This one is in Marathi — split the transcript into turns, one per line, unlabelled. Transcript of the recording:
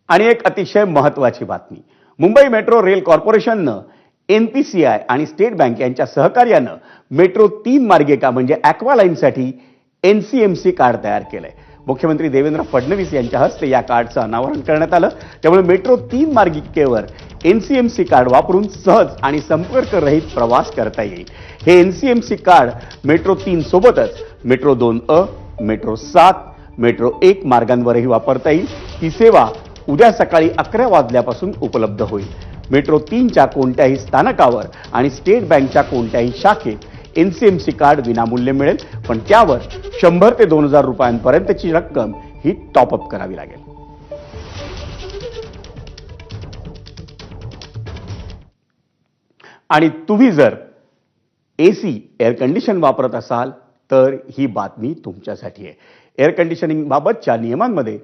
आणि एक अतिशय महत्त्वाची बातमी, मुंबई मेट्रो रेल कॉर्पोरेशननं एनपीसीआय आणि स्टेट बँक यांच्या सहकार्यानं मेट्रो 3 मार्गिका म्हणजे ॲक्वा लाईनसाठी एनसीएमसी कार्ड तयार केलंय. मुख्यमंत्री देवेंद्र फडणवीस यांच्या हस्ते या कार्डचं अनावरण करण्यात आलं. त्यामुळे मेट्रो 3 मार्गिकेवर एनसीएमसी कार्ड वापरून सहज आणि संपर्करहित प्रवास करता येईल. हे एनसीएमसी कार्ड मेट्रो 3 सोबतच मेट्रो 2 मेट्रो 7, मेट्रो 1 मार्गांवरही वापरता येईल. ही सेवा उद्या सकाळी 11 वाजल्यापासून उपलब्ध होईल. मेट्रो 3च्या कोणत्याही स्थानकावर आणि स्टेट बँकच्या कोणत्याही शाखेत एनसीएमसी कार्ड विनामूल्य मिळेल, पण त्यावर 100 ते 2000 रुपयांपर्यंतची रक्कम ही टॉपअप करावी लागेल. आणि तुम्ही जर एसी एअर कंडिशन वापरत असाल तर ही बातमी तुमच्यासाठी आहे. एअर कंडिशनिंग बाबतच्या नियमांमध्ये